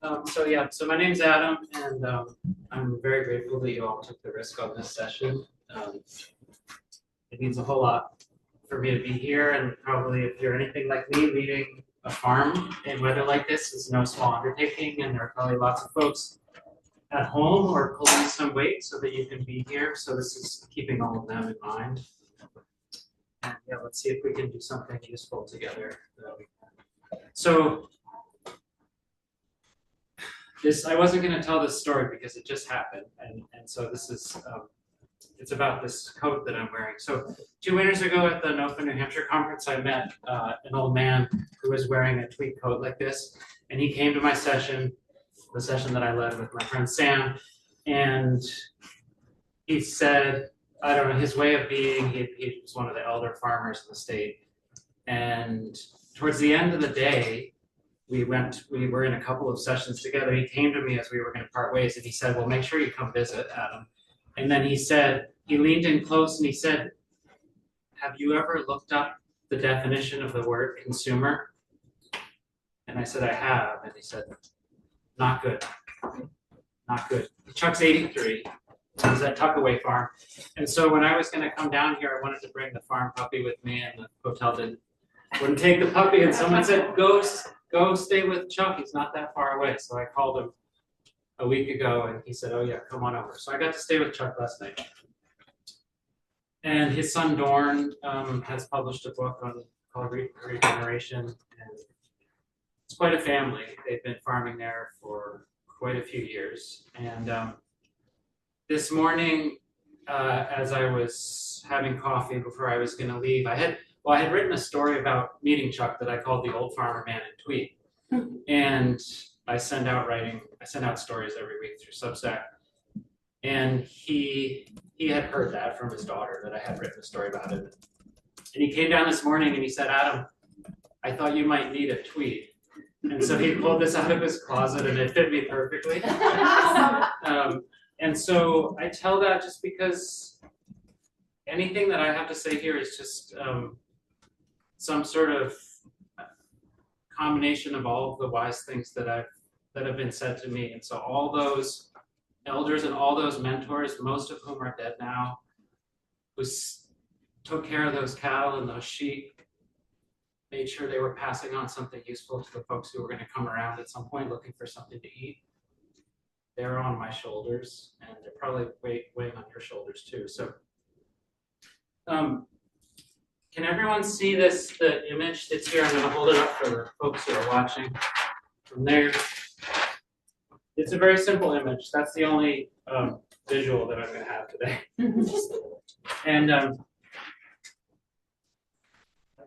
So my name's Adam, and I'm very grateful that you all took the risk on this session. It means a whole lot for me to be here, and probably if you're anything like me, leading a farm in weather like this is no small undertaking, and there are probably lots of folks at home who are pulling some weight so that you can be here. So this is keeping all of them in mind. And yeah, let's see if we can do something useful together. So I wasn't going to tell this story because it just happened, and so this is it's about this coat that I'm wearing. So 2 winters ago at the NOFA New Hampshire conference, I met an old man who was wearing a tweed coat like this, and he came to my session, the session that I led with my friend Sam, and he said, I don't know, his way of being, he was one of the elder farmers in the state, and towards the end of the day, we were in a couple of sessions together. He came to me as we were going to part ways, and he said, well, make sure you come visit, Adam. And then he leaned in close and he said, have you ever looked up the definition of the word consumer? And I said, I have. And he said, not good, not good. Chuck's 83. He's at Tuckaway Farm. And so when I was going to come down here, I wanted to bring the farm puppy with me, and the hotel wouldn't take the puppy. And someone said, go stay with Chuck. He's not that far away. So I called him a week ago, and he said, oh yeah, come on over. So I got to stay with Chuck last night. And his son Dorn has published a book called Regeneration, and it's quite a family. They've been farming there for quite a few years. And this morning, as I was having coffee before I was going to leave, I had written a story about meeting Chuck that I called The Old Farmer Man in Tweed. And I send out stories every week through Substack. And he had heard that from his daughter, that I had written a story about it. And he came down this morning and he said, Adam, I thought you might need a tweed. And so he pulled this out of his closet, and it fit me perfectly. And so I tell that just because anything that I have to say here is just some sort of combination of all of the wise things that have been said to me. And so all those elders and all those mentors, most of whom are dead now, who took care of those cattle and those sheep, made sure they were passing on something useful to the folks who were going to come around at some point looking for something to eat. They're on my shoulders, and they're probably weighing on your shoulders too. So can everyone see the image that's here? I'm going to hold it up for the folks who are watching from there. It's a very simple image. That's the only visual that I'm going to have today. And I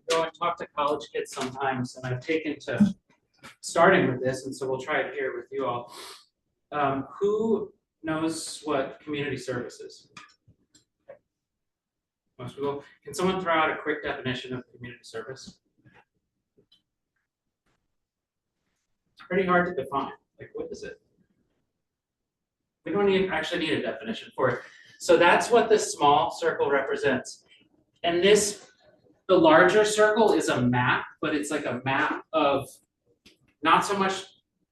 go and talk to college kids sometimes, and I've taken to starting with this, and so we'll try it here with you all. Who knows what community service is? Most people. Can someone throw out a quick definition of community service? It's pretty hard to define. Like, what is it? We don't actually need a definition for it. So that's what this small circle represents. And the larger circle is a map, but it's like a map of not so much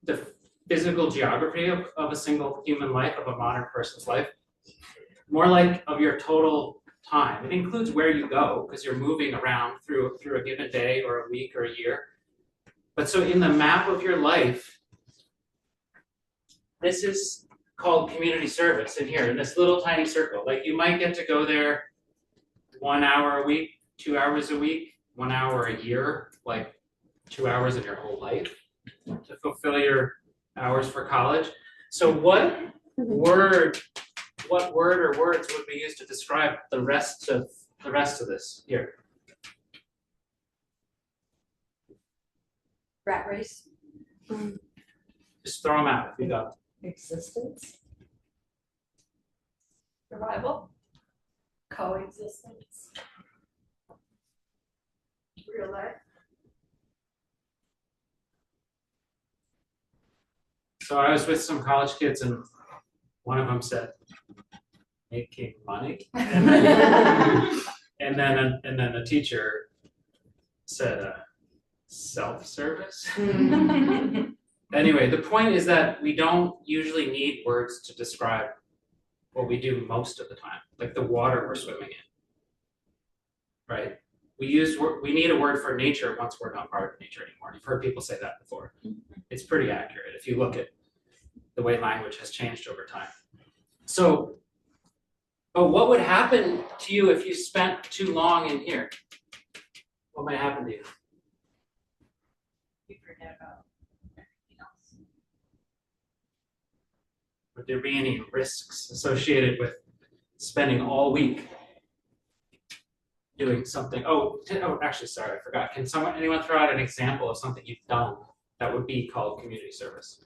the physical geography of a single human life, of a modern person's life, more like of your total time. It includes where you go, because you're moving around through a given day or a week or a year. But so in the map of your life, this is called community service in here, in this little tiny circle. Like, you might get to go there 1 hour a week, 2 hours a week, 1 hour a year, like 2 hours in your whole life to fulfill your hours for college. So what word or words would be used to describe the rest of this here? Rat race. Just throw them out if you got them. Existence. Survival. Coexistence. Real life. So I was with some college kids, and one of them said, making money. And then the teacher said, self-service. And Anyway, the point is that we don't usually need words to describe what we do most of the time, like the water we're swimming in, right? We need a word for nature once we're not part of nature anymore. You've heard people say that before. It's pretty accurate if you look at the way language has changed over time. So, but what would happen to you if you spent too long in here? What might happen to you? You forget about everything else. Would there be any risks associated with spending all week doing something? Actually, sorry, I forgot. Can anyone throw out an example of something you've done that would be called community service?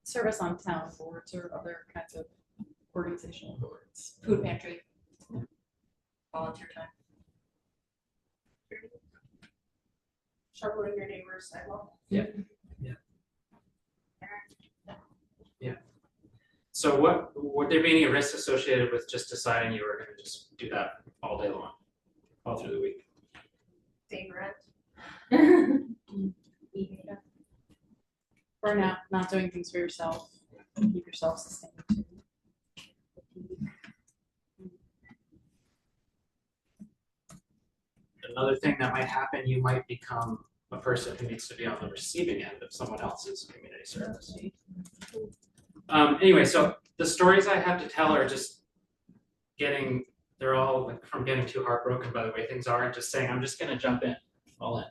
Service on town boards or other kinds of organizational boards. Food pantry. Volunteer time. Shoveling your neighbor's sidewalk. So would there be any risks associated with just deciding you were going to just do that all day long, all through the week? Paying rent. Eating it. Or not doing things for yourself. Keep yourself sustained too. Another thing that might happen, you might become a person who needs to be on the receiving end of someone else's community service. Anyway, so the stories I have to tell are just they're all like from getting too heartbroken by the way things are and just saying, I'm just going to jump in, all in.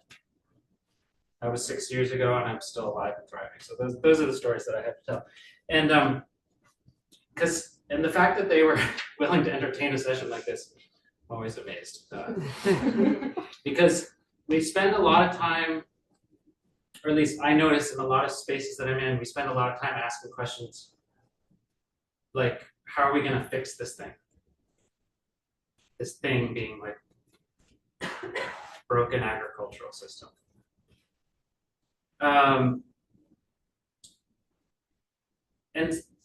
That was 6 years ago and I'm still alive and thriving. So those are the stories that I have to tell. And and the fact that they were willing to entertain a session like this, I'm always amazed. Because we spend a lot of time, or at least I notice in a lot of spaces that I'm in, we spend a lot of time asking questions like, how are we going to fix this thing? This thing being like broken agricultural system. And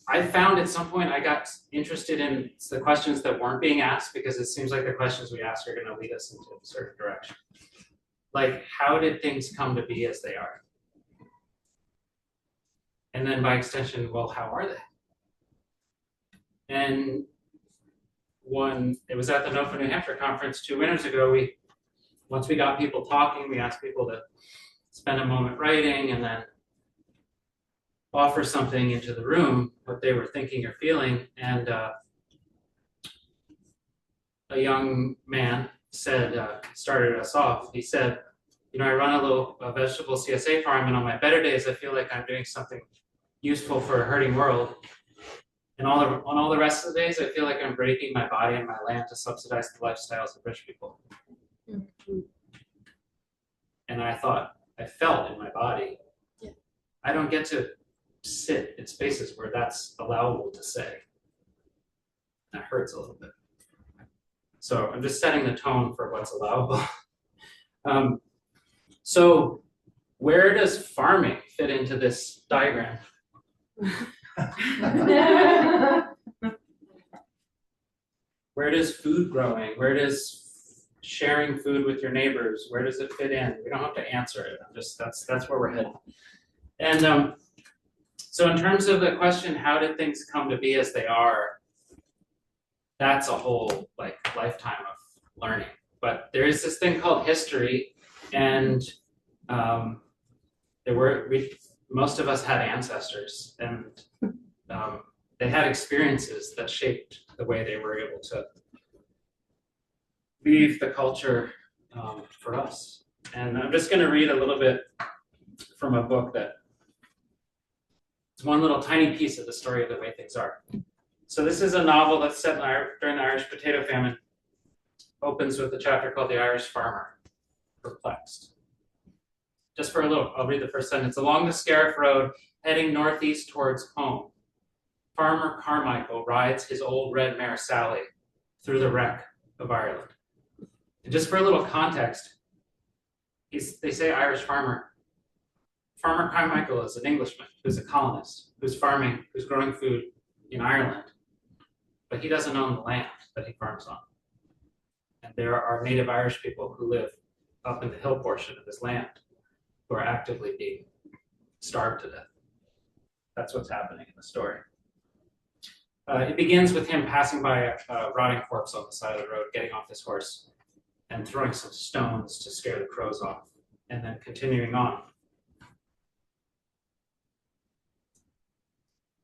I found at some point I got interested in the questions that weren't being asked because it seems like the questions we ask are going to lead us into a certain direction. Like, how did things come to be as they are? And then by extension, well, how are they? And it was at the NOFA New Hampshire conference 2 winters ago, once we got people talking, we asked people to spend a moment writing and then offer something into the room, what they were thinking or feeling. And a young man started us off. He said, I run a vegetable CSA farm, and on my better days, I feel like I'm doing something useful for a hurting world. And on all the rest of the days, I feel like I'm breaking my body and my land to subsidize the lifestyles of rich people. Mm-hmm. And I felt in my body, I don't get to sit in spaces where that's allowable to say. That hurts a little bit. So I'm just setting the tone for what's allowable. So where does farming fit into this diagram? Where does food growing, where does sharing food with your neighbors, where does it fit in? We don't have to answer it. That's where we're headed. And so in terms of the question, how did things come to be as they are? That's a whole lifetime of learning. But there is this thing called history, and most of us had ancestors, and they had experiences that shaped the way they were able to leave the culture for us. And I'm just going to read a little bit from a book that it's one little tiny piece of the story of the way things are. So this is a novel that's set during the Irish potato famine. Opens with a chapter called The Irish Farmer, Perplexed. Just for a little, I'll read the first sentence. Along the Scariff Road, heading northeast towards home, Farmer Carmichael rides his old red mare Sally through the wreck of Ireland. And just for a little context, they say Irish farmer. Farmer Carmichael is an Englishman who's a colonist, who's farming, who's growing food in Ireland, but he doesn't own the land that he farms on. And there are native Irish people who live up in the hill portion of his land who are actively being starved to death. That's what's happening in the story. It begins with him passing by a rotting corpse on the side of the road, getting off his horse, and throwing some stones to scare the crows off, and then continuing on.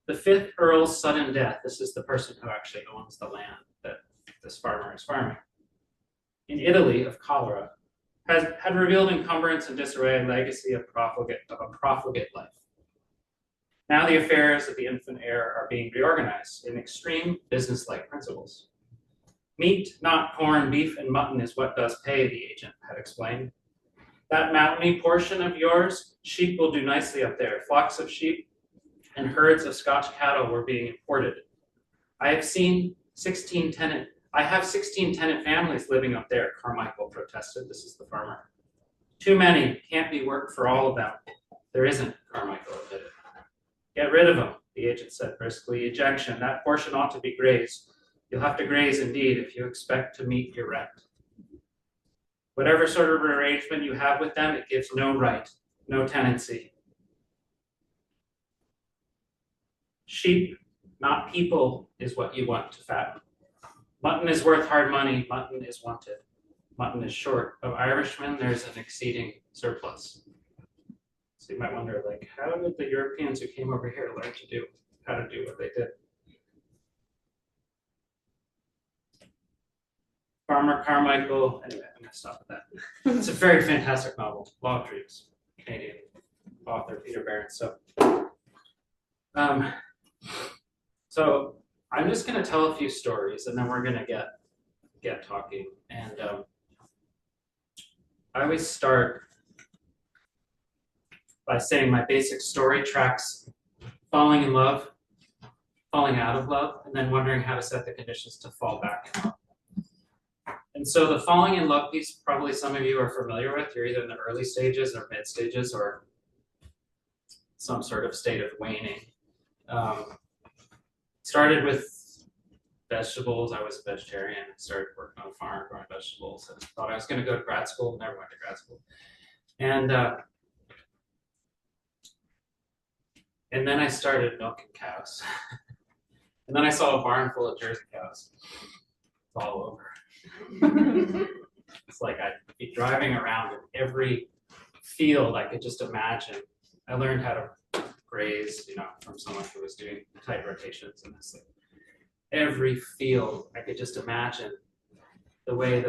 The 5th Earl's sudden death, this is the person who actually owns the land that this farmer is farming, in Italy of cholera, had revealed encumbrance and disarray and legacy of a profligate life. Now the affairs of the infant heir are being reorganized in extreme business-like principles. Meat, not corn, beef, and mutton is what does pay, the agent had explained. That mountainy portion of yours, sheep will do nicely up there. Flocks of sheep and herds of Scotch cattle were being imported. I have 16 tenant families living up there, Carmichael protested. This is the farmer. Too many, can't be work for all of them. There isn't, Carmichael admitted. Get rid of them, the agent said briskly. Ejection, that portion ought to be grazed. You'll have to graze indeed if you expect to meet your rent. Whatever sort of arrangement you have with them, it gives no right, no tenancy. Sheep, not people, is what you want to fatten. Mutton is worth hard money, mutton is wanted. Mutton is short. Of Irishmen, there's an exceeding surplus. So you might wonder, like, how did the Europeans who came over here learn how to do what they did? Farmer Carmichael, anyway, I'm gonna stop at that. It's a very fantastic novel, Law of Dreams, Canadian author Peter Barron. So I'm just gonna tell a few stories and then we're gonna get talking. And I always start by saying my basic story tracks falling in love, falling out of love, and then wondering how to set the conditions to fall back in love. And so the falling in love piece, probably some of you are familiar with. You're either in the early stages or mid stages or some sort of state of waning. Started with vegetables. I was a vegetarian. Started working on a farm growing vegetables and thought I was going to go to grad school. Never went to grad school. And then I started milking cows. And then I saw a barn full of Jersey cows. It's all over. It's like I'd be driving around in every field I could just imagine. I learned how to graze, from someone who was doing tight rotations and this. Like, every field I could just imagine the way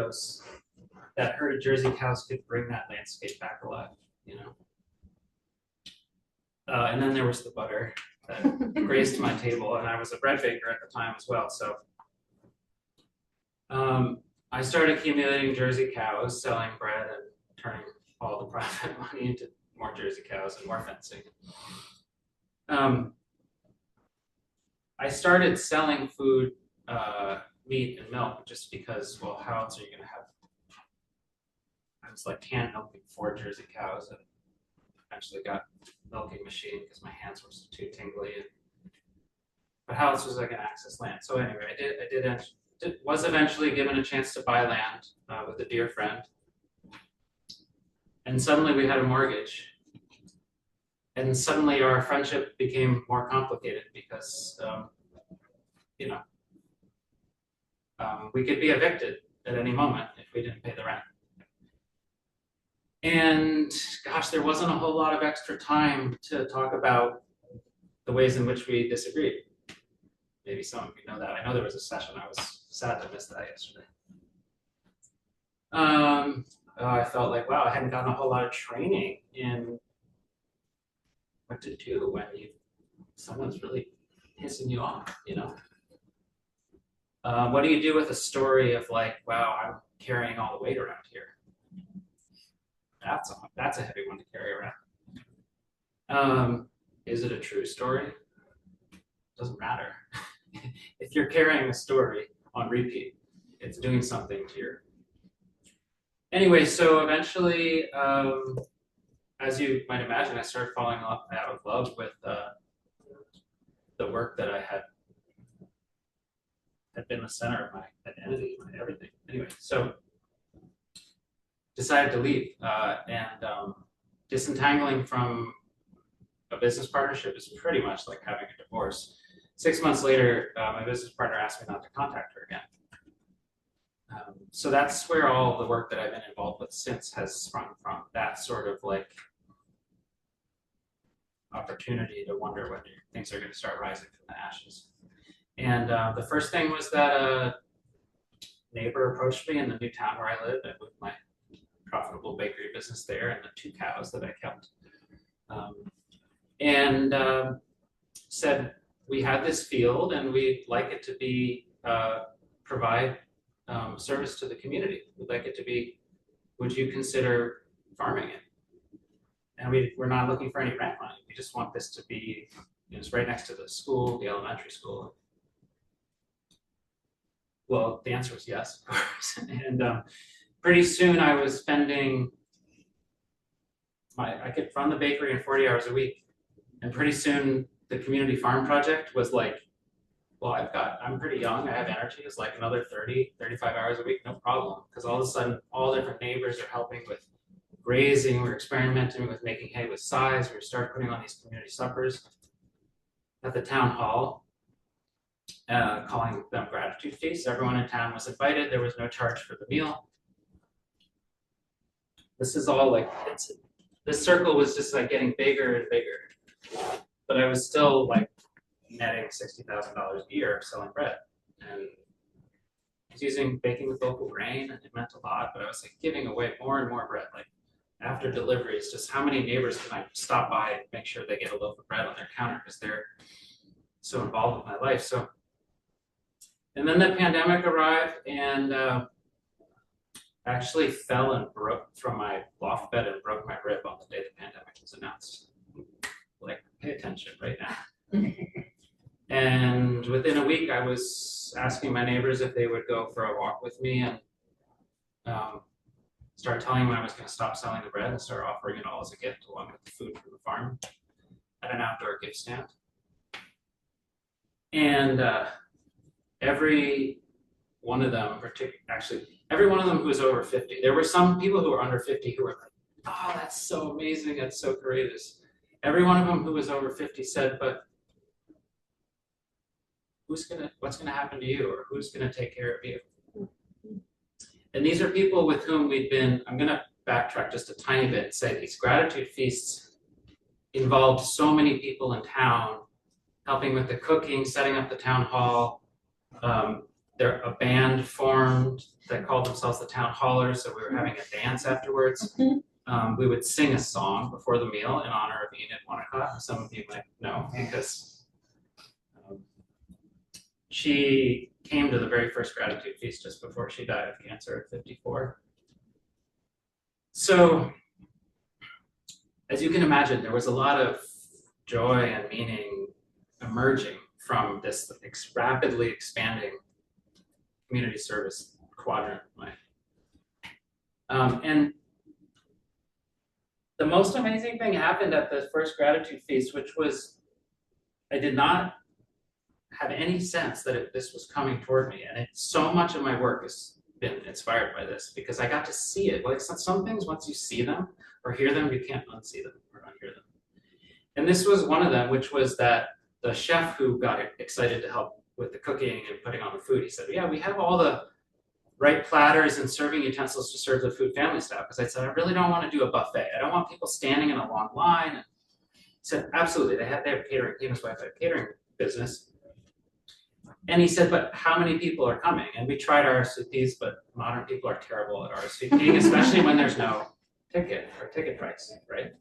that herd of Jersey cows could bring that landscape back alive, And then there was the butter that graced my table, and I was a bread baker at the time as well. So I started accumulating Jersey cows, selling bread, and turning all the profit money into more Jersey cows and more fencing. I started selling food, meat and milk, just because, well, how else are you going to have? I was like hand milking 4 Jersey cows, and eventually got a milking machine because my hands were too tingly. But how else was I going to access land? So anyway, I was eventually given a chance to buy land with a dear friend. And suddenly we had a mortgage. And suddenly our friendship became more complicated because, we could be evicted at any moment if we didn't pay the rent. And gosh, there wasn't a whole lot of extra time to talk about the ways in which we disagreed. Maybe some of you know that. I know there was a session. I was sad to miss that yesterday. I felt like, wow, I hadn't gotten a whole lot of training in what to do when someone's really pissing you off, What do you do with a story of like, wow, I'm carrying all the weight around here? That's a heavy one to carry around. Is it a true story? Doesn't matter. If you're carrying a story on repeat, it's doing something to your. Anyway, so eventually, as you might imagine, I started falling out of love with the work that I had been the center of my identity, my everything. Anyway, so decided to leave and disentangling from a business partnership is pretty much like having a divorce. 6 months later, my business partner asked me not to contact her again. So that's where all the work that I've been involved with since has sprung from, that sort of like opportunity to wonder whether things are going to start rising from the ashes. And the first thing was that a neighbor approached me in the new town where I live. I moved my profitable bakery business there and the 2 cows that I kept. Said, we had this field and we'd like it to be, provide service to the community. We'd like it to be, would you consider farming it? And we're not looking for any rent money. We just want this to be, it's right next to the school, the elementary school. Well, the answer was yes, of course. And pretty soon I was spending, I could run the bakery in 40 hours a week. And pretty soon the community farm project was like, well, I'm pretty young, I have energy. It's like another 30, 35 hours a week, no problem. Because all of a sudden, all different neighbors are helping with grazing, we're experimenting with making hay with size. We started putting on these community suppers at the town hall, calling them gratitude feasts. Everyone in town was invited. There was no charge for the meal. This is all like, this circle was just like getting bigger and bigger. But I was still like netting $60,000 a year selling bread. And I was baking with local grain, and it meant a lot, but I was like giving away more and more bread. Like after deliveries, just how many neighbors can I stop by and make sure they get a loaf of bread on their counter because they're so involved with my life. So, and then the pandemic arrived, and actually fell and broke from my loft bed and broke my rib on the day the pandemic was announced. Like, pay attention right now. And within a week, I was asking my neighbors if they would go for a walk with me, and started telling them I was going to stop selling the bread and start offering it all as a gift along with the food from the farm at an outdoor gift stand. And every one of them, every one of them who was over 50, there were some people who were under 50 who were like, oh, that's so amazing, that's so courageous. Every one of them who was over 50 said, but what's gonna happen to you, or who's gonna take care of you? And these are people with whom we've been, I'm gonna backtrack just a tiny bit and say these gratitude feasts involved so many people in town, helping with the cooking, setting up the town hall. A band formed that called themselves the Town Hallers, so we were having a dance afterwards. We would sing a song before the meal in honor of Enid Winnicott. Some of you might know, because she came to the very first gratitude feast just before she died of cancer at 54. So, as you can imagine, there was a lot of joy and meaning emerging from this rapidly expanding community service quadrant. And the most amazing thing happened at the first gratitude feast, which was, I did not have any sense that this was coming toward me. And so much of my work has been inspired by this, because I got to see it. Like some things, once you see them or hear them, you can't unsee them or unhear them. And this was one of them, which was that the chef who got excited to help with the cooking and putting on the food, he said, yeah, we have all the right platters and serving utensils to serve the food family style. Because I said, I really don't want to do a buffet. I don't want people standing in a long line. And he said, absolutely. They have catering. He and his wife had a catering business. And he said, but how many people are coming? And we tried RSVPs, but modern people are terrible at RSVPing, especially when there's no ticket or ticket price, right?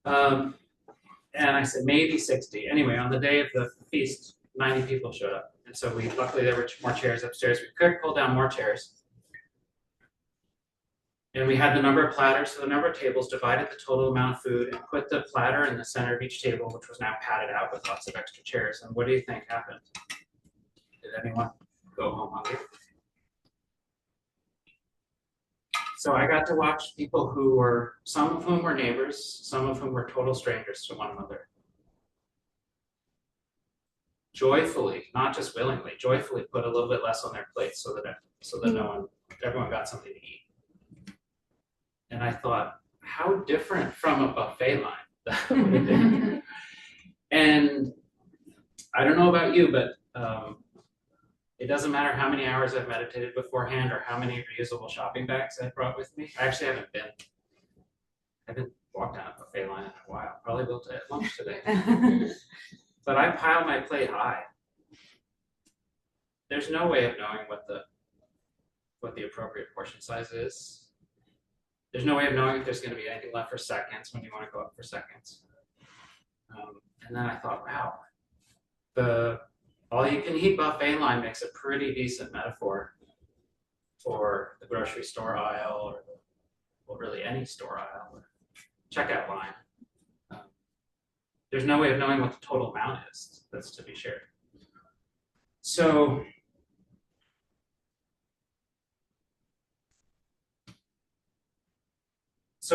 And I said, maybe 60. Anyway, on the day of the feast, 90 people showed up. And so luckily there were more chairs upstairs. We could pull down more chairs. And we had the number of platters, so the number of tables, divided the total amount of food, and put the platter in the center of each table, which was now padded out with lots of extra chairs. And what do you think happened? Did anyone go home hungry? So I got to watch people some of whom were neighbors, some of whom were total strangers to one another, joyfully, not just willingly, joyfully put a little bit less on their plate so that everyone got something to eat. And I thought, how different from a buffet line. And I don't know about you, but it doesn't matter how many hours I've meditated beforehand or how many reusable shopping bags I brought with me. I actually haven't walked down a buffet line in a while. Probably will at lunch today. But I pile my plate high. There's no way of knowing what the appropriate portion size is. There's no way of knowing if there's going to be anything left for seconds when you want to go up for seconds. And then I thought, wow, the all-you-can-eat buffet line makes a pretty decent metaphor for the grocery store aisle, or really any store aisle or checkout line. There's no way of knowing what the total amount is that's to be shared. So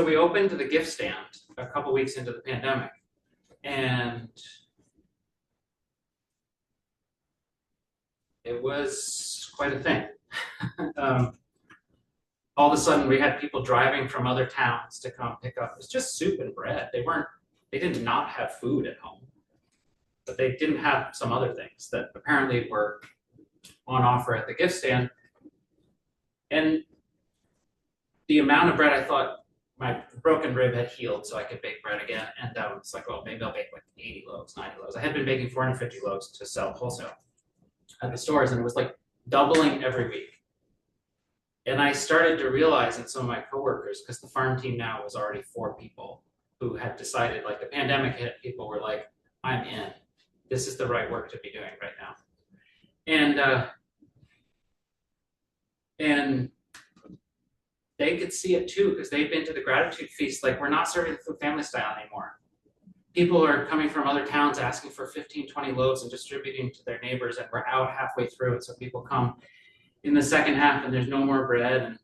we opened the gift stand a couple weeks into the pandemic, and it was quite a thing. All of a sudden, we had people driving from other towns to come pick up. It was just soup and bread. They did not have food at home, but they didn't have some other things that apparently were on offer at the gift stand. And the amount of bread, I thought my broken rib had healed so I could bake bread again. And it's like, well, maybe I'll bake like 80 loaves, 90 loaves. I had been baking 450 loaves to sell wholesale at the stores, and it was like doubling every week. And I started to realize in some of my coworkers, because the farm team now was already 4 people who had decided, like the pandemic hit, people were like, I'm in. This is the right work to be doing right now. And they could see it too, because they'd been to the gratitude feast. Like, we're not serving the food family style anymore. People are coming from other towns asking for 15, 20 loaves and distributing to their neighbors, and we're out halfway through it. So people come in the second half and there's no more bread. And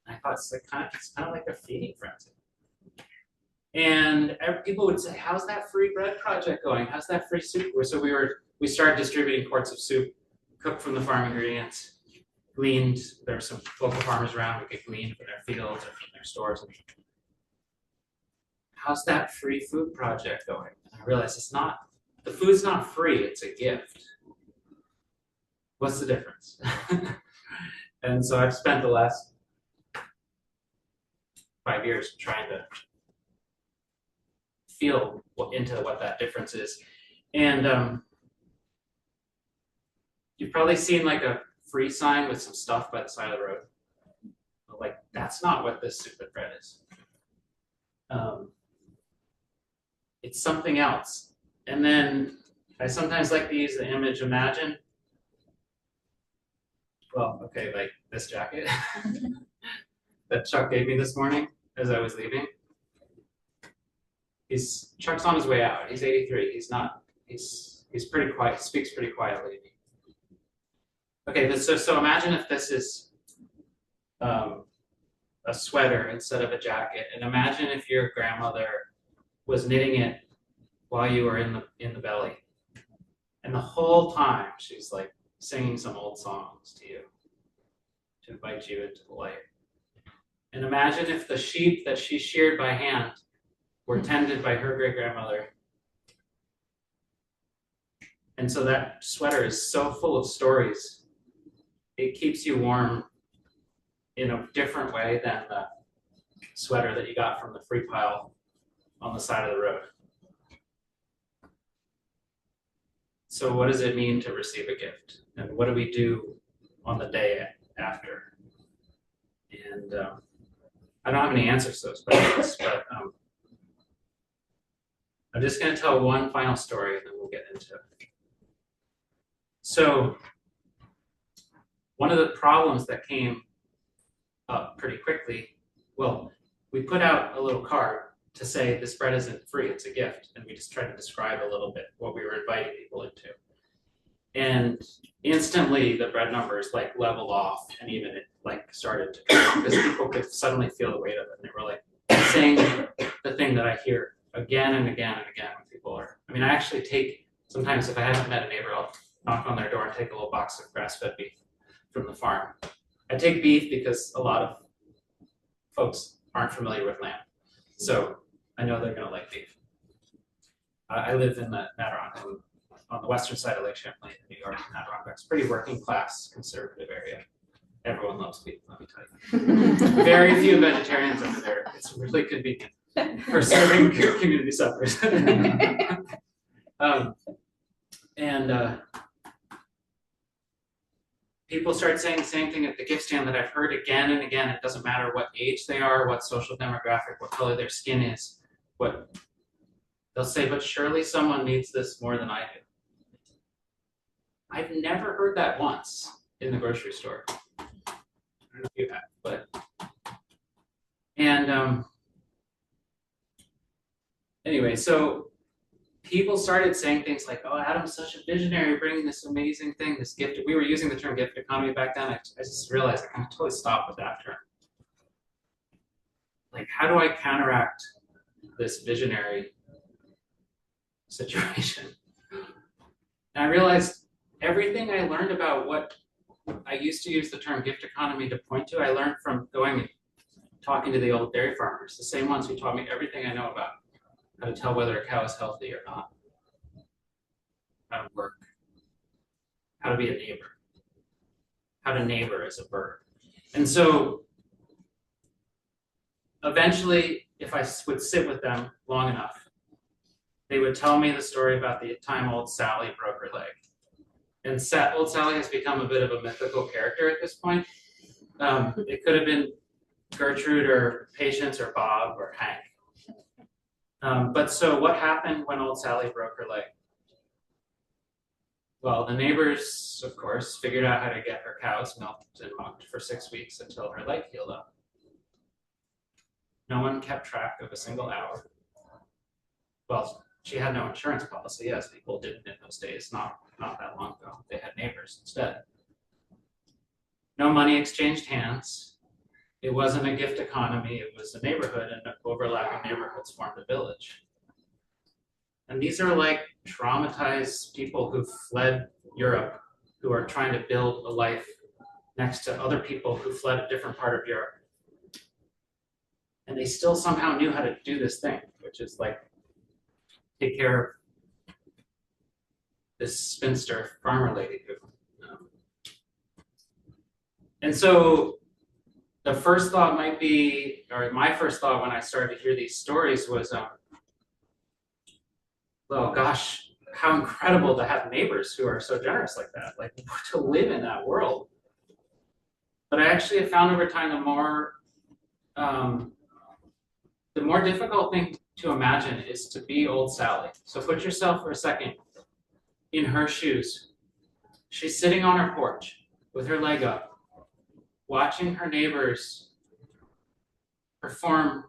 I thought it's kind of like a feeding frenzy. And people would say, how's that free bread project going? How's that free soup? So we started distributing quarts of soup, cooked from the farm ingredients, gleaned. There were some local farmers around we could glean from their fields or from their stores. How's that free food project going? And I realized the food's not free, it's a gift. What's the difference? And so I've spent the last 5 years trying to feel into what that difference is. And you've probably seen like a free sign with some stuff by the side of the road. Like, that's not what this soup and bread is. It's something else. And then I sometimes like to use the image, imagine, well, okay, like this jacket that Chuck gave me this morning as I was leaving. Chuck's on his way out. He's 83. He's pretty quiet, speaks pretty quietly. Okay, so imagine if this is a sweater instead of a jacket, and imagine if your grandmother was knitting it while you were in the belly, and the whole time she's like singing some old songs to you to invite you into the light. And imagine if the sheep that she sheared by hand were tended by her great-grandmother. And so that sweater is so full of stories. It keeps you warm in a different way than the sweater that you got from the free pile on the side of the road. So what does it mean to receive a gift? And what do we do on the day after? And I don't have any answers to those questions, but I'm just going to tell one final story and then we'll get into it. So one of the problems that came up pretty quickly, well, we put out a little card to say this bread isn't free, it's a gift. And we just tried to describe a little bit what we were inviting people into. And instantly the bread numbers like leveled off, and even it like started to come because people could suddenly feel the weight of it. And they were like saying the thing that I hear again and again and again when people are, I mean, I actually take, sometimes if I haven't met a neighbor, I'll knock on their door and take a little box of grass-fed beef from the farm. I take beef because a lot of folks aren't familiar with lamb. So I know they're gonna like beef. I live in the Adirondack, on the western side of Lake Champlain in New York. Adirondacks, pretty working class, conservative area. Everyone loves beef, let me tell you. Very few vegetarians over there. It's really convenient for serving community suppers. People start saying the same thing at the gift stand that I've heard again and again. It doesn't matter what age they are, what social demographic, what color their skin is, what they'll say, but surely someone needs this more than I do. I've never heard that once in the grocery store. I don't know if you have, but anyway, so people started saying things like, "Oh, Adam's such a visionary, bringing this amazing thing, this gift." We were using the term gift economy back then. I just realized I kind of totally stopped with that term. Like, how do I counteract this visionary situation? And I realized everything I learned about what I used to use the term gift economy to point to, I learned from going and talking to the old dairy farmers, the same ones who taught me everything I know about how to tell whether a cow is healthy or not, how to work, how to be a neighbor, how to neighbor as a bird. And so eventually, if I would sit with them long enough, they would tell me the story about the time old Sally broke her leg. And old Sally has become a bit of a mythical character at this point. It could have been Gertrude or Patience or Bob or Hank. But so what happened when old Sally broke her leg? Well, the neighbors, of course, figured out how to get her cows milked and mucked for 6 weeks until her leg healed up. No one kept track of a single hour. Well, she had no insurance policy, as people didn't in those days, not that long ago. They had neighbors instead. No money exchanged hands. It wasn't a gift economy, it was a neighborhood, and overlapping neighborhoods formed a village. And these are like traumatized people who fled Europe, who are trying to build a life next to other people who fled a different part of Europe. And they still somehow knew how to do this thing, which is like take care of this spinster farmer lady. And so the first thought might be, or my first thought when I started to hear these stories was, well, gosh, how incredible to have neighbors who are so generous like that, like to live in that world. But I actually have found over time the more difficult thing to imagine is to be old Sally. So put yourself for a second in her shoes. She's sitting on her porch with her leg up, watching her neighbors perform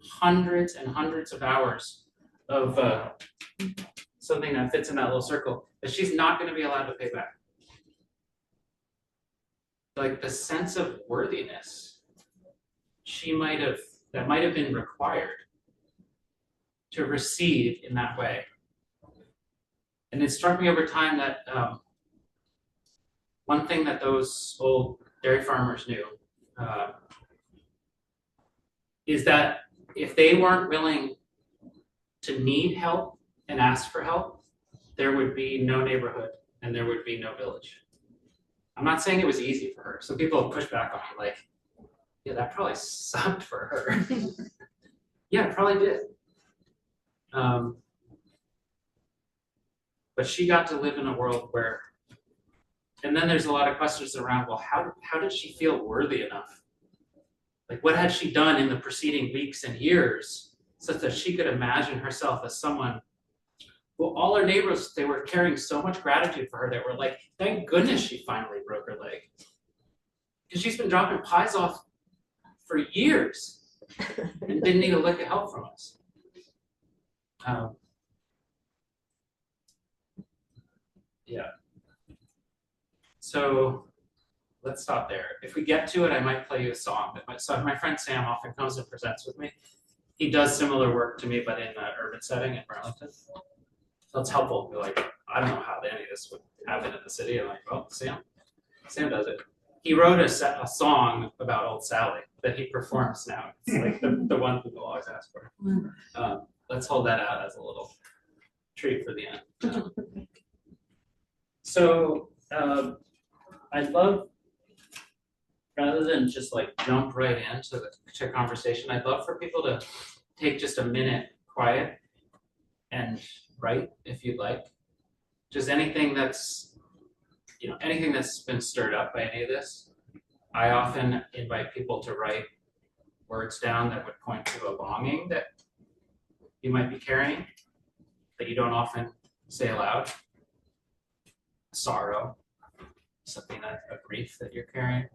hundreds and hundreds of hours of something that fits in that little circle that she's not going to be allowed to pay back. Like the sense of worthiness that might have been required to receive in that way. And it struck me over time that one thing that those old dairy farmers knew is that if they weren't willing to need help and ask for help, there would be no neighborhood and there would be no village. I'm not saying it was easy for her. Some people have pushed back on me like, yeah, that probably sucked for her. Yeah, it probably did. But she got to live in a world where, and then there's a lot of questions around, well, how did she feel worthy enough? Like, what had she done in the preceding weeks and years such that she could imagine herself as someone, well, all her neighbors, they were carrying so much gratitude for her. They were like, thank goodness she finally broke her leg. Because she's been dropping pies off for years and didn't need a lick of help from us. Yeah. So let's stop there. If we get to it, I might play you a song. My friend Sam often comes and presents with me. He does similar work to me, but in an urban setting in Burlington. So it's helpful. You're like, I don't know how any of this would happen in the city. I'm like, well, Sam does it. he wrote a song about Old Sally that he performs now. It's like the one people always ask for. Let's hold that out as a little treat for the end. So I'd love, rather than just like jump right into the conversation, I'd love for people to take just a minute quiet and write if you'd like. Just anything that's, anything that's been stirred up by any of this. I often invite people to write words down that would point to a longing that you might be carrying that you don't often say aloud. Sorrow, something that a grief that you're carrying.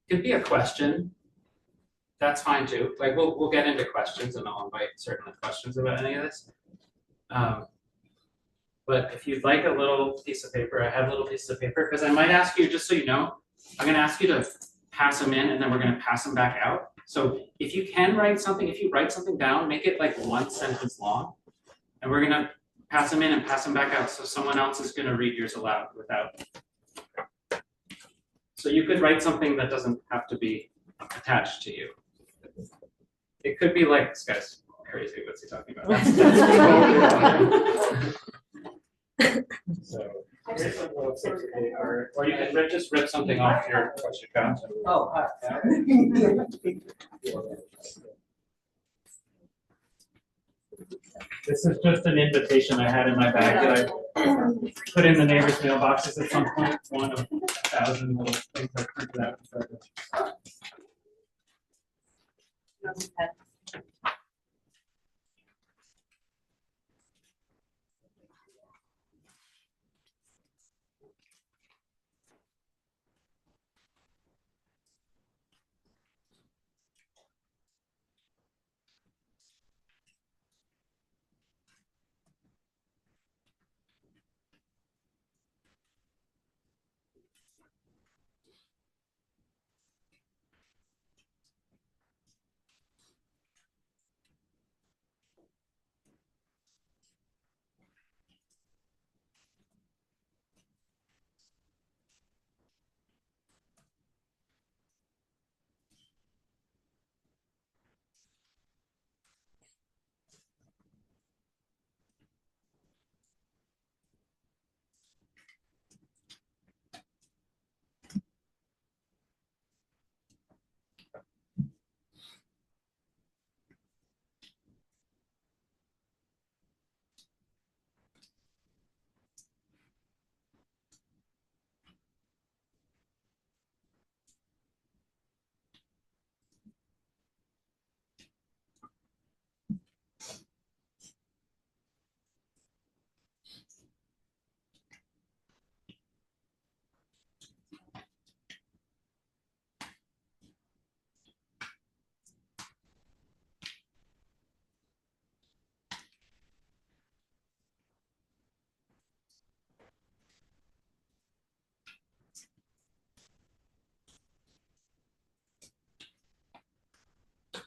Could be a question. That's fine too. Like we'll get into questions, and I'll invite certainly questions about any of this. But if you'd like a little piece of paper, I have a little piece of paper because I might ask you, just so you know, I'm going to ask you to pass them in, and then we're going to pass them back out. So if you can write something, if you write something down, make it like one sentence long, and we're going to pass them in and pass them back out. So someone else is going to read yours aloud without. So you could write something that doesn't have to be attached to you. It could be like, this guy's crazy, what's he talking about? That's so here's some notes, or you can just rip something off your account. Oh, This is just an invitation I had in my bag that I put in the neighbors' mailboxes at some point. It's one of 1,000 little things I printed out.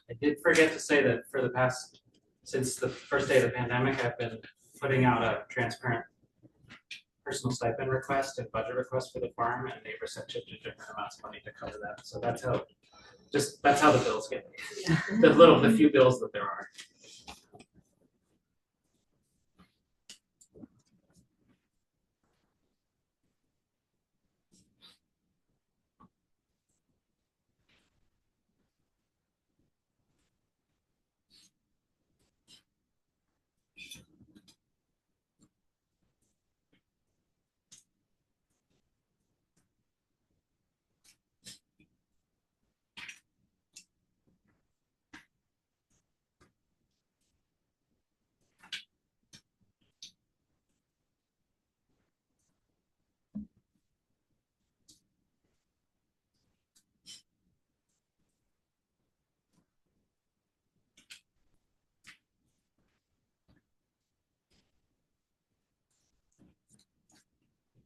I did forget to say that for the past, since the first day of the pandemic, I've been putting out a transparent personal stipend request and budget request for the farm, and neighbors have shifted different amounts of money to cover that. So that's how, that's how the bills get paid. The few bills that there are.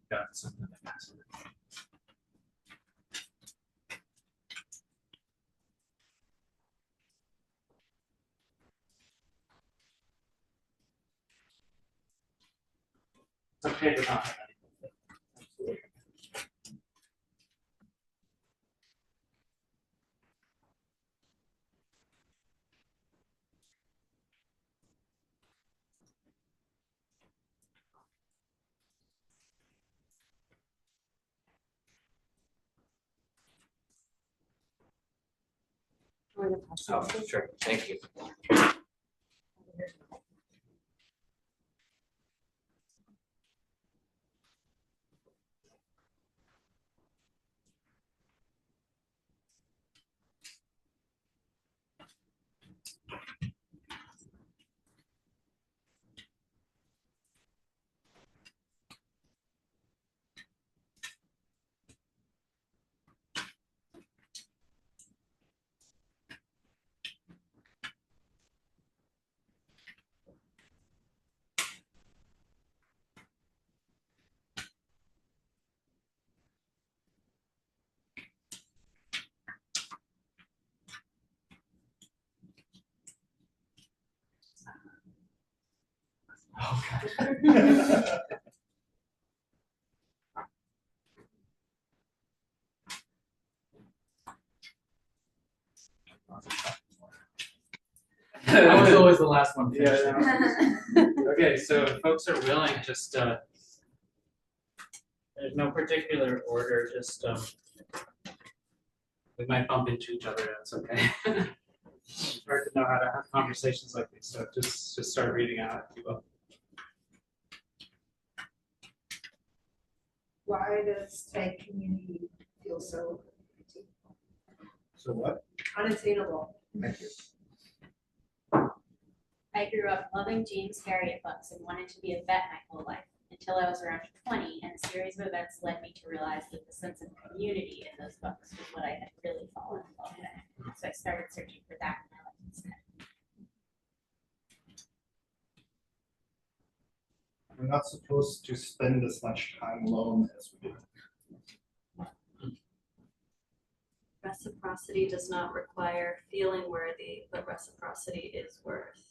Got something to pass. It's okay to not have anything. Oh, sure, thank you. I was always the last one. Yeah, okay, so if folks are willing, just there's no particular order, just we might bump into each other, that's okay. Hard to know how to have conversations like these, so just start reading out if you will. Why does tight community feel so So what? unattainable? Thank you. I grew up loving James Harriet books and wanted to be a vet my whole life until I was around 20, and a series of events led me to realize that the sense of community in those books was what I had really fallen in love with. So I started searching for that in my life instead. We're not supposed to spend as much time alone as we do. Reciprocity does not require feeling worthy, but reciprocity is worth.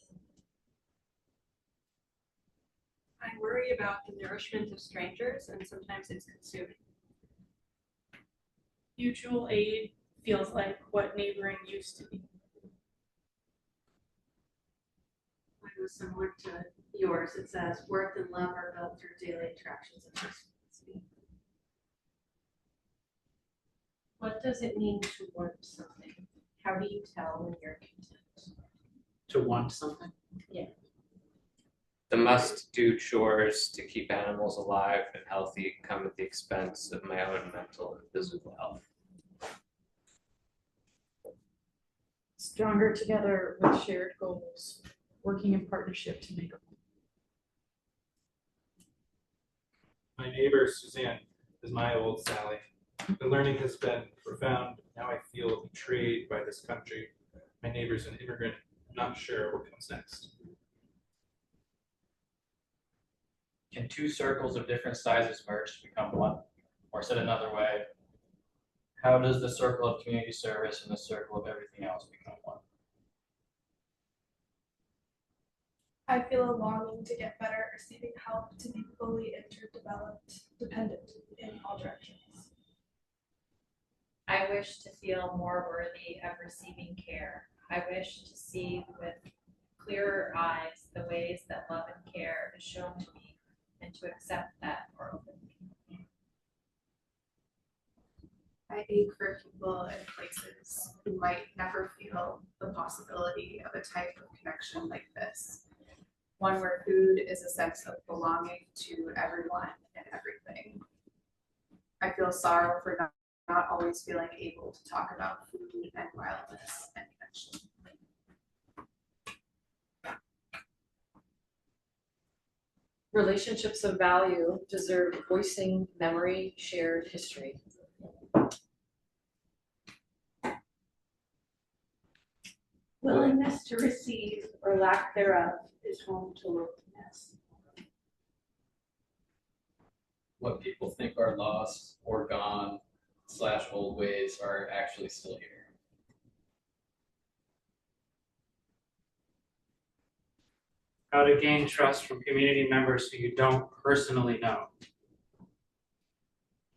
I worry about the nourishment of strangers, and sometimes it's consuming. Mutual aid feels like what neighboring used to be. Mine was similar to yours. It says worth and love are built through daily interactions and reciprocity. What does it mean to want something? How do you tell when you're content? To want something? The must-do chores to keep animals alive and healthy come at the expense of my own mental and physical health. Stronger together with shared goals, working in partnership to make a My neighbor Suzanne is my old Sally. The learning has been profound. Now I feel betrayed by this country. My neighbor's an immigrant. I'm not sure what comes next. Can two circles of different sizes merge to become one? Or said another way, how does the circle of community service and the circle of everything else become one? I feel a longing to get better at receiving help, to be fully interdeveloped, dependent in all directions. I wish to feel more worthy of receiving care. I wish to see with clearer eyes the ways that love and care is shown to me, and to accept that more openly. I ache for people in places who might never feel the possibility of a type of connection like this. One where food is a sense of belonging to everyone and everything. I feel sorrow for not always feeling able to talk about food and wildness and connection. Relationships of value deserve voicing, memory, shared history. Willingness to receive or lack thereof is home to loneliness. What people think are lost or gone / old ways are actually still here. How to gain trust from community members who you don't personally know.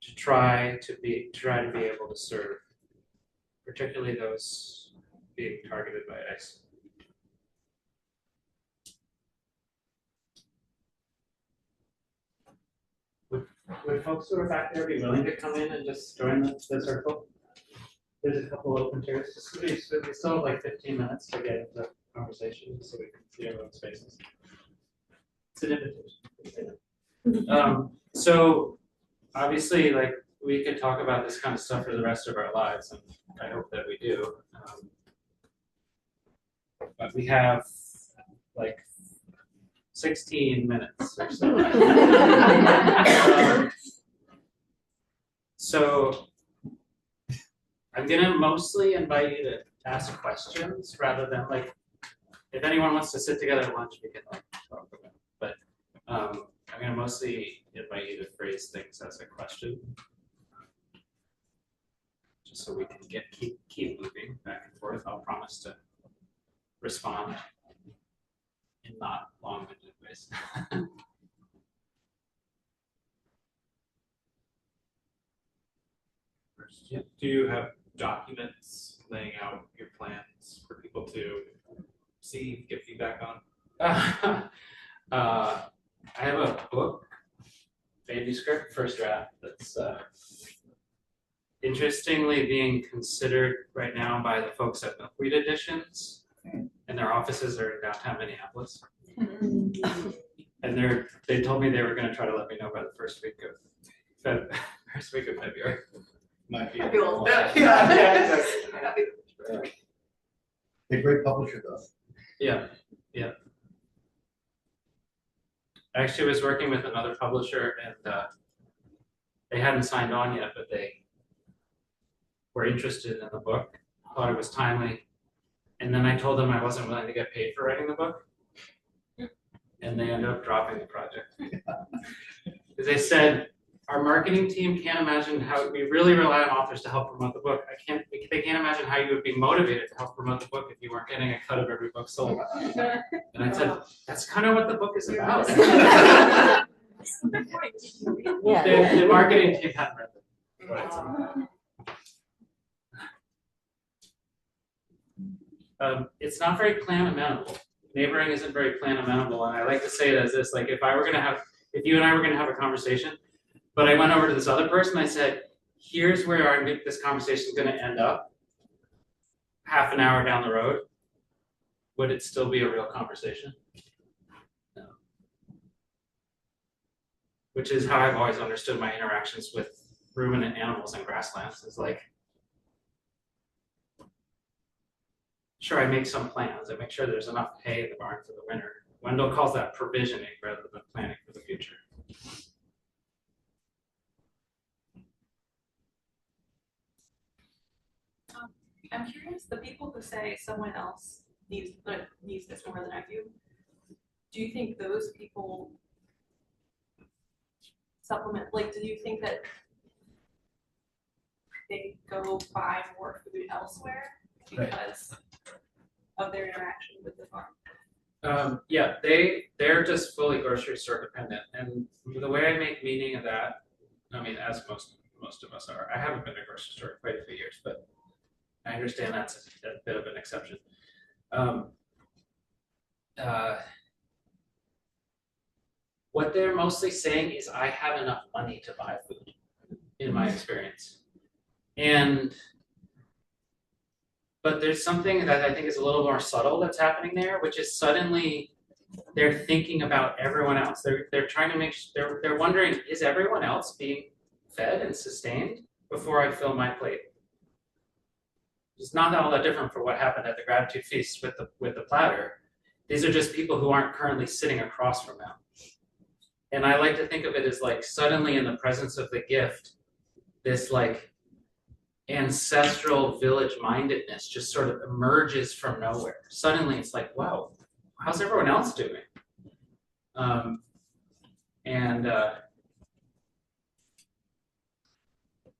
To try to be able to serve, particularly those being targeted by ICE. Would folks who are back there be willing to come in and just join the circle? there's a couple open chairs. We still have like 15 minutes to get into conversation, so we can see everyone's faces. It's an invitation. So obviously, like, we could talk about this kind of stuff for the rest of our lives, and I hope that we do. But we have like 16 minutes or so. So I'm gonna mostly invite you to ask questions rather than like, if anyone wants to sit together at lunch, we can like talk about it. But I'm gonna mostly invite you to phrase things as a question, just so we can keep moving back and forth. I'll promise to respond in not long-winded ways. Do you have documents laying out your plans for people to see, get feedback on? I have a book, manuscript, first draft, that's interestingly being considered right now by the folks at Milkweed Editions, and their offices are in downtown Minneapolis. And they told me they were going to try to let me know by the first week of February. Might be. Yeah, exactly. A great publisher though. Yeah. I actually was working with another publisher, and they hadn't signed on yet, but they were interested in the book, thought it was timely. And then I told them I wasn't willing to get paid for writing the book. And they ended up dropping the project. Because they said, our marketing team can't imagine how we really rely on authors to help promote the book. They can't imagine how you would be motivated to help promote the book if you weren't getting a cut of every book sold. And I said, that's kind of what the book is about. The marketing team hadn't read it. It's not very plan amenable. Neighboring isn't very plan amenable, and I like to say it as this: like, if you and I were going to have a conversation, but I went over to this other person, I said, "Here's where this conversation is going to end up. Half an hour down the road, would it still be a real conversation?" No. Which is how I've always understood my interactions with ruminant animals and grasslands. Is like, sure, I make some plans. I make sure there's enough hay in the barn for the winter. Wendell calls that provisioning rather than planning for the future. I'm curious, the people who say someone else needs this more than I do you think those people supplement, like, do you think that they go buy more food elsewhere because of their interaction with the farm? Yeah, they're just fully grocery store dependent, and the way I make meaning of that, I mean, as most of us are. I haven't been to a grocery store in quite a few years, but I understand that's a bit of an exception. What they're mostly saying is, I have enough money to buy food, in my experience. But there's something that I think is a little more subtle that's happening there, which is suddenly they're thinking about everyone else. They're trying to they're wondering, is everyone else being fed and sustained before I fill my plate? It's not all that different from what happened at the gratitude feast with the platter. These are just people who aren't currently sitting across from them. And I like to think of it as like, suddenly in the presence of the gift, this like ancestral village mindedness just sort of emerges from nowhere. Suddenly it's like, wow, how's everyone else doing?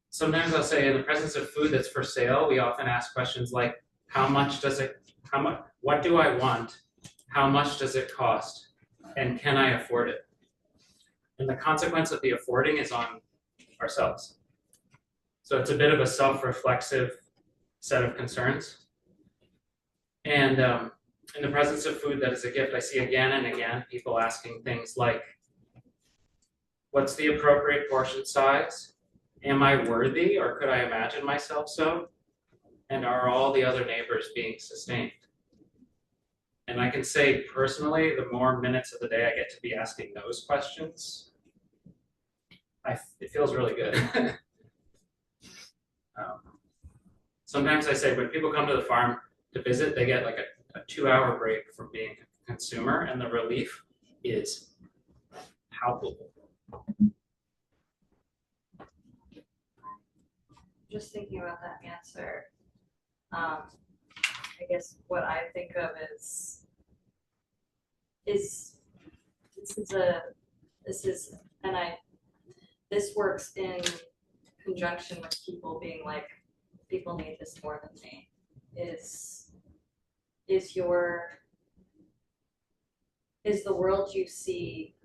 Sometimes I'll say, in the presence of food that's for sale, we often ask questions like, what do I want? How much does it cost? And can I afford it? And the consequence of the affording is on ourselves. So it's a bit of a self-reflexive set of concerns. And in the presence of food that is a gift, I see again and again people asking things like, what's the appropriate portion size? Am I worthy, or could I imagine myself so? And are all the other neighbors being sustained? And I can say personally, the more minutes of the day I get to be asking those questions, it feels really good. Sometimes I say when people come to the farm to visit, they get like a 2-hour break from being a consumer, and the relief is palpable. Just thinking about that answer, I guess what I think of is this works in conjunction with people being like, people need this more than me. Is the world you see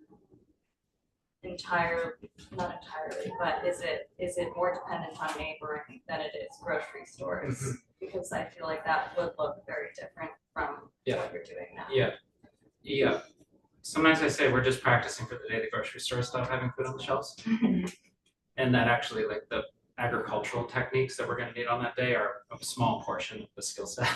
not entirely, but is it more dependent on neighboring than it is grocery stores? Mm-hmm. Because I feel like that would look very different from what you're doing now. Yeah. Sometimes I say we're just practicing for the day the grocery store stop having food on the shelves. And that actually, like, the agricultural techniques that we're going to need on that day are a small portion of the skill set.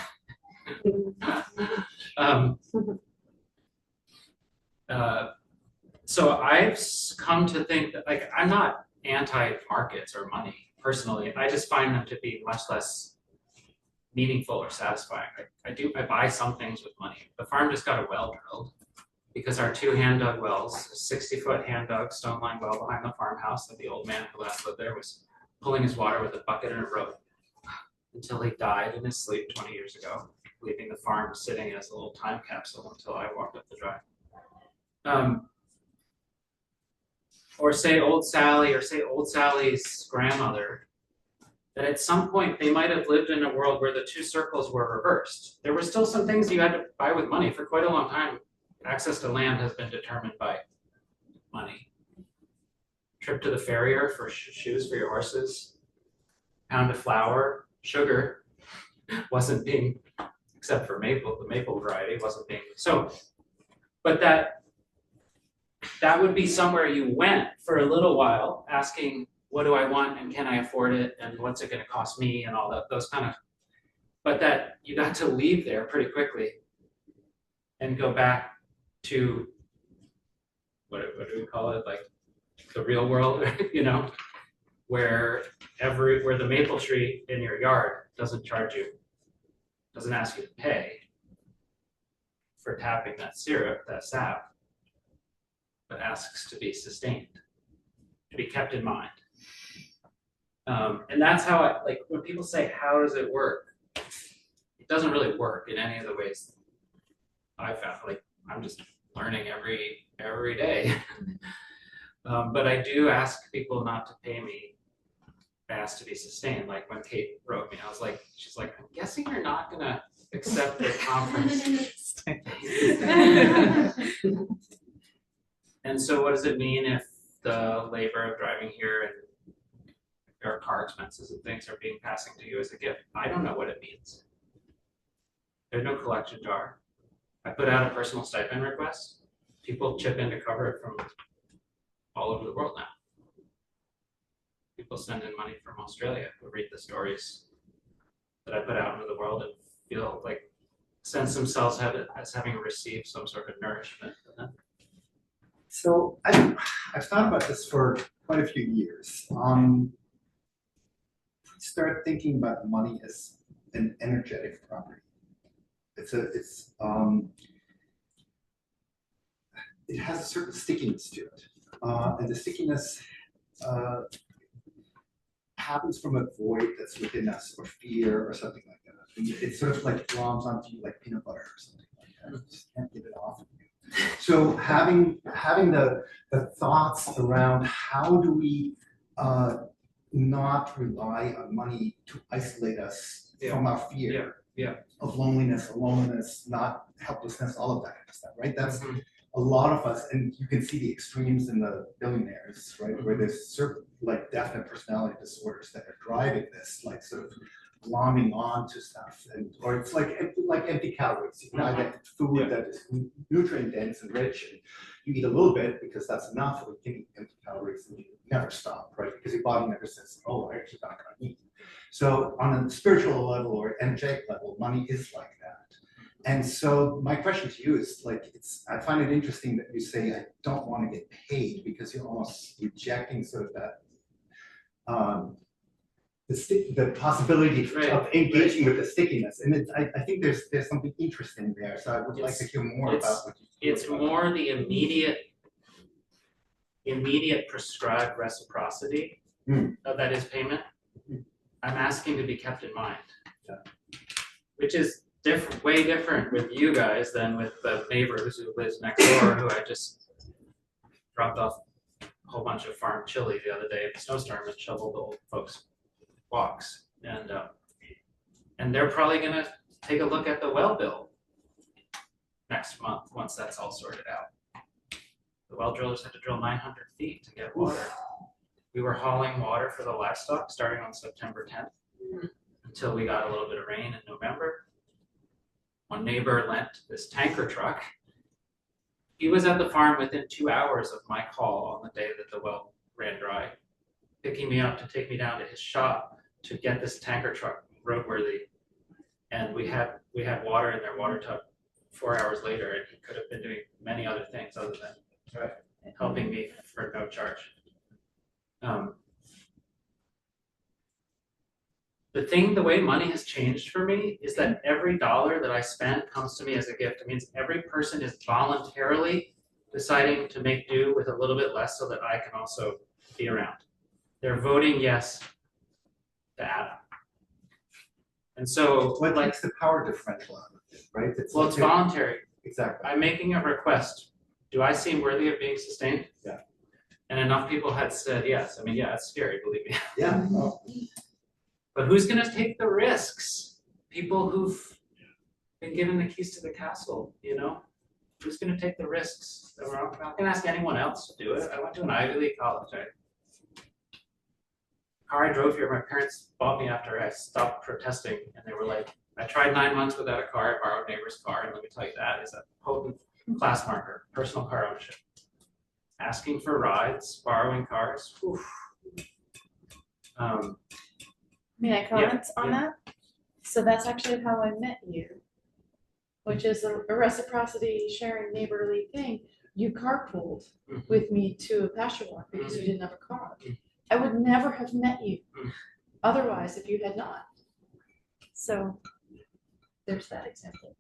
So I've come to think that, like, I'm not anti-markets or money personally. I just find them to be much less meaningful or satisfying. I buy some things with money. The farm just got a well drilled because our 2 hand-dug wells, a 60-foot hand-dug stone-lined well behind the farmhouse that the old man who last lived there was pulling his water with a bucket and a rope until he died in his sleep 20 years ago, leaving the farm sitting as a little time capsule until I walked up the drive. Or say Old Sally, or say Old Sally's grandmother, that at some point they might have lived in a world where the 2 circles were reversed. There were still some things you had to buy with money. For quite a long time, access to land has been determined by money. Trip to the farrier for shoes for your horses, pound of flour, sugar wasn't being, except for maple, the maple variety wasn't being, so, but that would be somewhere you went for a little while asking, what do I want and can I afford it and what's it going to cost me and all that, those kind of, but that you got to leave there pretty quickly and go back to, what do we call it, like the real world, you know, where the maple tree in your yard doesn't charge you, doesn't ask you to pay for tapping that syrup, that sap, but asks to be sustained, to be kept in mind. And that's how I, like, when people say, how does it work? It doesn't really work in any of the ways I found. Like, I'm just learning every day. But I do ask people not to pay me. I ask to be sustained. Like when Kate wrote me, she's like, I'm guessing you're not gonna accept the conference. And so what does it mean if the labor of driving here and your car expenses and things are being passing to you as a gift? I don't know what it means. There's no collection jar. I put out a personal stipend request. People chip in to cover it from all over the world now. People send in money from Australia who read the stories that I put out into the world and feel like sense themselves as having received some sort of nourishment from them. So I've thought about this for quite a few years. Start thinking about money as an energetic property. It has a certain stickiness to it, and the stickiness happens from a void that's within us, or fear, or something like that. And it sort of like gloms onto you like peanut butter or something like that. You just can't get it off of you. So having the thoughts around how do we not rely on money to isolate us from our fear of loneliness, aloneness, not helplessness, all of that kind of stuff, right? That's a lot of us, and you can see the extremes in the billionaires, right? Where there's certain like definite personality disorders that are driving this, like sort of glomming on to stuff, or it's like empty calories. You know, I get food that is nutrient dense and rich, and you eat a little bit because that's enough, or you can eat empty calories and you never stop, right? Because your body never says, oh, I actually not gonna eat. So on a spiritual level or energetic level, money is like that. And so my question to you is like, I find it interesting that you say, I don't want to get paid, because you're almost rejecting sort of that, the possibility of engaging with the stickiness. And I think there's something interesting there. So I would like to hear more about what you It's more the immediate prescribed reciprocity that is payment. I'm asking to be kept in mind, which is different, way different with you guys than with the neighbors who lives next door, who I just dropped off a whole bunch of farm chili the other day at the snowstorm and shoveled the old folks' walks, and they're probably gonna take a look at the well bill next month once that's all sorted out. The well drillers had to drill 900 feet to get water. We were hauling water for the livestock starting on September 10th until we got a little bit of rain in November. One neighbor lent this tanker truck. He was at the farm within 2 hours of my call on the day that the well ran dry, picking me up to take me down to his shop to get this tanker truck roadworthy. And we had water in their water tub 4 hours later, and he could have been doing many other things other than helping me for no charge. The way money has changed for me is that every dollar that I spend comes to me as a gift. It means every person is voluntarily deciding to make do with a little bit less so that I can also be around. They're voting yes to Adam. And so what likes the power differential out of it, right? It's voluntary. Exactly. I'm making a request. Do I seem worthy of being sustained? Yeah. And enough people had said yes. I mean, yeah, it's scary, believe me. Yeah. But who's going to take the risks? People who've been given the keys to the castle, you know? Who's going to take the risks? I'm not going to ask anyone else to do it. I went to an Ivy League college. The car I drove here, my parents bought me after I stopped protesting, and they were like, I tried 9 months without a car. I borrowed a neighbor's car, and let me tell you, that is a potent class marker, personal car ownership. Asking for rides, borrowing cars. Oof. May I comment on that? So that's actually how I met you, which is a reciprocity sharing neighborly thing. You carpooled with me to a pasture walk because you didn't have a car. I would never have met you otherwise if you had not. So there's that example.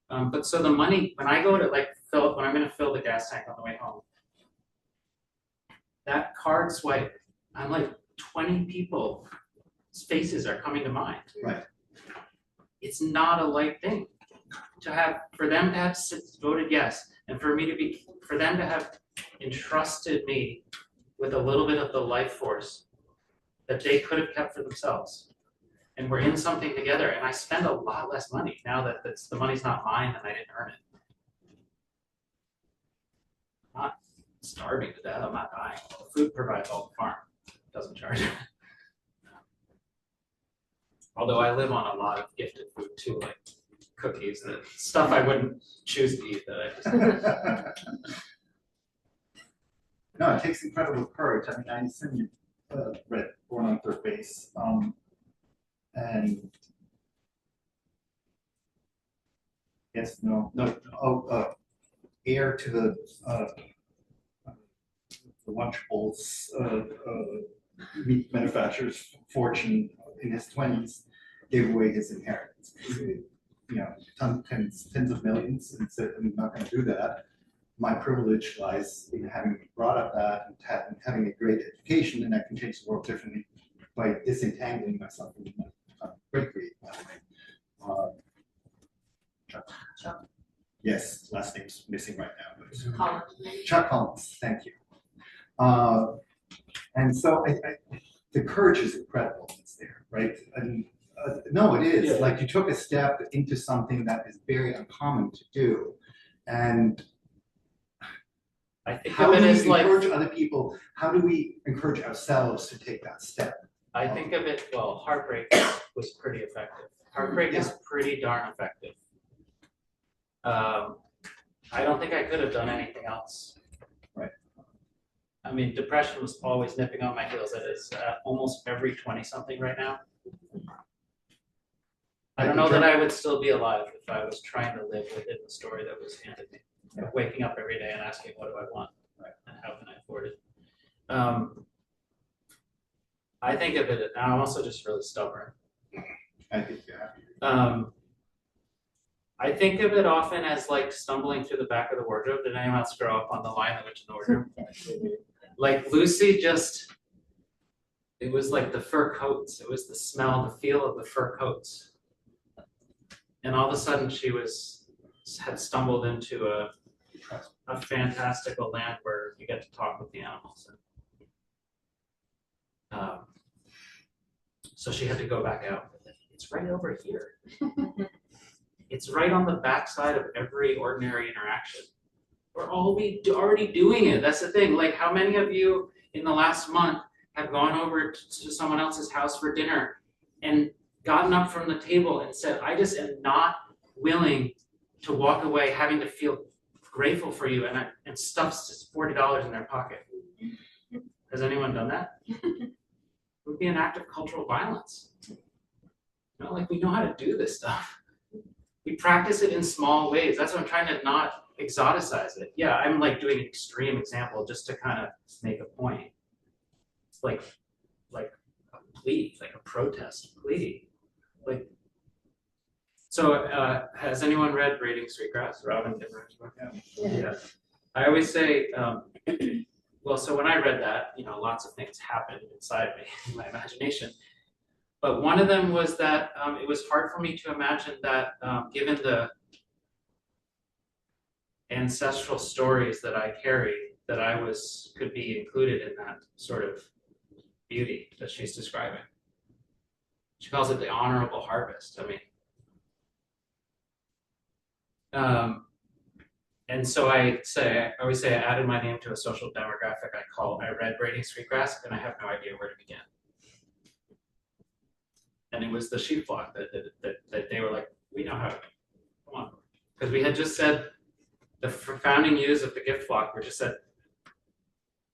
But so the money, when I go to when I'm going to fill the gas tank on the way home, that card swipe, I'm like 20 people's faces are coming to mind. Right. It's not a light thing for them to have voted yes, and for them to have entrusted me with a little bit of the life force that they could have kept for themselves. And we're in something together, and I spend a lot less money now that the money's not mine and I didn't earn it. I'm not starving to death. I'm not dying. The food provides all the farm. It doesn't charge. Although I live on a lot of gifted food too, like cookies, and stuff I wouldn't choose to eat that I just. No, it takes incredible courage. I mean, I assume you read Born on Third Base, and yes, heir to the Lunchables meat manufacturer's fortune in his 20s, gave away his inheritance. You know, tens of millions, and said, I'm not going to do that. My privilege lies in having brought up that and having a great education, and I can change the world differently by disentangling myself from my great, by the way. Chuck. Yes, last name's missing right now. But Collins. Chuck Collins, thank you. And so the courage is incredible that's there, right? And no, it is. Yeah. Like you took a step into something that is very uncommon to do. And I think how of do it we as like encourage other people? How do we encourage ourselves to take that step? I think of it, well, heartbreak was pretty effective. Heartbreak is pretty darn effective. I don't think I could have done anything else. Right. I mean, depression was always nipping on my heels. It is almost every 20-something right now. I don't know that I would still be alive if I was trying to live within the story that was handed me. Waking up every day and asking, what do I want? And how can I afford it? I think of it, and I'm also just really stubborn. I think you have to. I think of it often as like stumbling through the back of the wardrobe. Did anyone else grow up on the Lion, the Witch, and the Wardrobe? Like Lucy just, it was like the fur coats. It was the smell, the feel of the fur coats. And all of a sudden she had stumbled into a fantastical land where you get to talk with the animals. So she had to go back out. It's right over here. It's right on the backside of every ordinary interaction. We're already doing it. That's the thing. Like, how many of you in the last month have gone over to someone else's house for dinner and gotten up from the table and said, I just am not willing to walk away having to feel grateful for you, and stuffs $40 in their pocket. Has anyone done that? It would be an act of cultural violence. You know, like, we know how to do this stuff. We practice it in small ways. That's what I'm trying to not exoticize it. Yeah, I'm like doing an extreme example just to kind of make a point. It's like a plea, like a protest plea. Like, so has anyone read Braiding Sweetgrass? Robin did read his book. Yeah. I always say, well, so when I read that, you know, lots of things happened inside me in my imagination. But one of them was that it was hard for me to imagine that given the ancestral stories that I carry, that I could be included in that sort of beauty that she's describing. She calls it the honorable harvest. I mean, and so I always say I added my name to a social demographic I read Braiding Sweetgrass, and I have no idea where to begin. And it was the sheep flock that they were like, we know how to, come on. Because we had just said, the founding ewes of the gift flock were just said,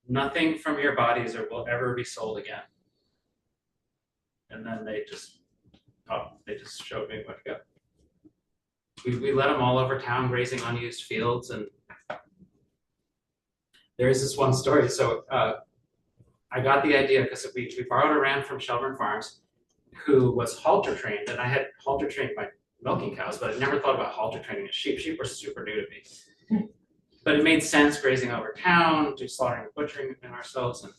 nothing from your bodies will ever be sold again. And then they just showed me what to go. We let them all over town grazing unused fields, and there is this one story. So I got the idea because we borrowed a ram from Shelburne Farms who was halter trained, and I had halter trained my milking cows, but I never thought about halter training a sheep. Sheep were super new to me. But it made sense grazing over town, do slaughtering and butchering in ourselves. And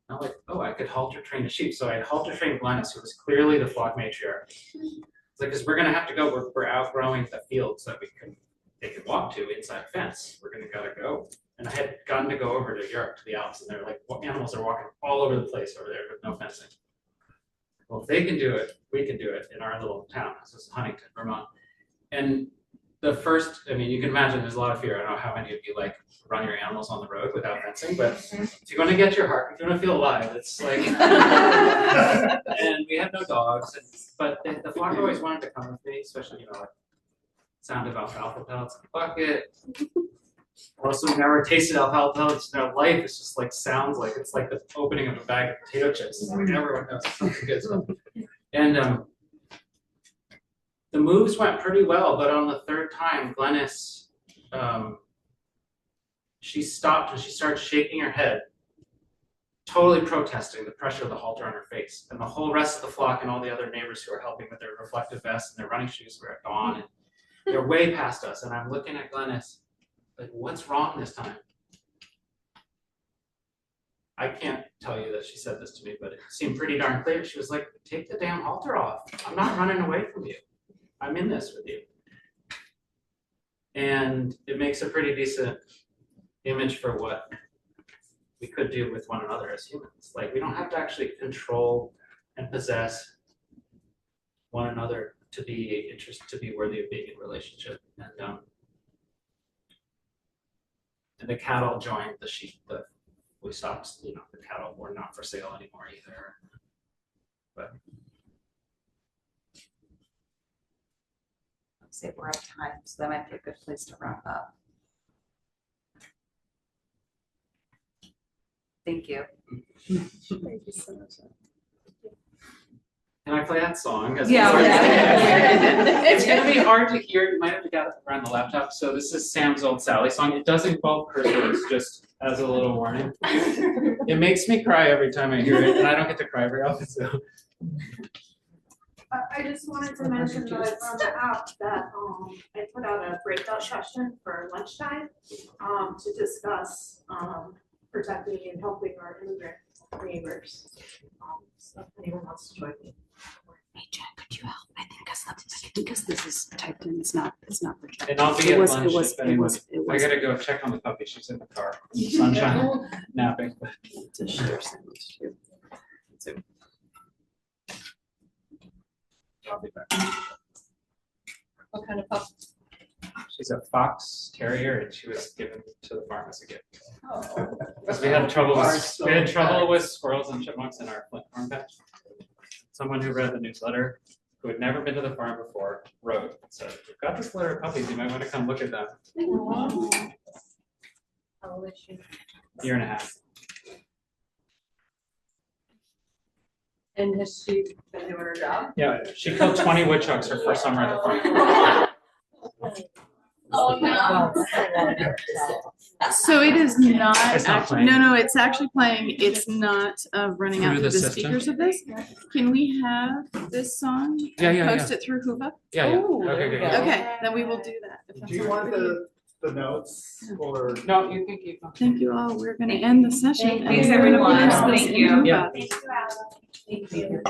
I'm like, oh, I could halter train a sheep. So I halter trained Glennis, who was clearly the flock matriarch. It's like, because we're going to have to go. We're outgrowing the fields that they could walk to inside a fence. We're going to gotta go. And I had gotten to go over to Europe, to the Alps, and they're like, what animals are walking all over the place over there with no fencing. Well, if they can do it, we can do it in our little town. This is Huntington, Vermont. And the first, I mean, you can imagine there's a lot of fear. I don't know how many of you like run your animals on the road without fencing, but if you want to get your heart, if you want to feel alive, it's like, and we had no dogs, but the flock always wanted to come with me, especially, you know, like sound of alfalfa pellets in the bucket. Also, never tasted alfalfa pellets in their life. It's just like sounds like it's like the opening of a bag of potato chips. It's like everyone knows something good stuff. And the moves went pretty well, but on the third time, Glennis, she stopped and she started shaking her head, totally protesting the pressure of the halter on her face. And the whole rest of the flock and all the other neighbors who were helping with their reflective vests and their running shoes were gone. And they're way past us. And I'm looking at Glennis, like, what's wrong this time? I can't tell you that she said this to me, but it seemed pretty darn clear. She was like, take the damn halter off. I'm not running away from you. I'm in this with you. And it makes a pretty decent image for what we could do with one another as humans. Like, we don't have to actually control and possess one another to be worthy of being in relationship. And the cattle joined the sheep. We stopped, you know, the cattle were not for sale anymore either. But Let's say we're at time, so that might be a good place to wrap up. Thank you. Thank you so much. Can I play that song? Yeah. It's gonna be hard to hear, you might have to get it around the laptop, so this is Sam's Old Sally song, it does involve curse words, just as a little warning. It makes me cry every time I hear it, and I don't get to cry very often, so. I just wanted to mention that on the app that I put out a breakout session for lunchtime to discuss protecting and helping our immigrant neighbors. So if anyone wants to join me. Hey Jen, could you help? I think because this is typed in, it's not projected. And I'll be at lunch It was, if anyone, it I was. gotta go check on the puppy, she's in the car, in the sunshine, napping. It's a share sandwich too. So, I'll be back. What kind of pup? She's a fox terrier and she was given to the farm as a gift. Oh. Because we had trouble with squirrels and chipmunks in our Flint farm patch. Someone who read the newsletter, who had never been to the farm before, wrote and said, "We've got this litter of puppies, you might want to come look at them." How old is she? Year and a half. And has she been doing her job? Yeah, she killed 20 woodchucks her first summer at the farm. Oh, no. So it is not It's not actually, playing. no, it's actually playing, it's not running out Through through the the system? speakers of this. Can we have this song? Yeah. Post it through Hoova? Yeah. Ooh, Okay, good. Okay, then we will do that. if that's Do you all right want with you. the notes or? No, you can keep them. Thank you all, we're gonna end the session. Thanks, everyone. Thank you. Yeah. Thank you, Alex. Thank you.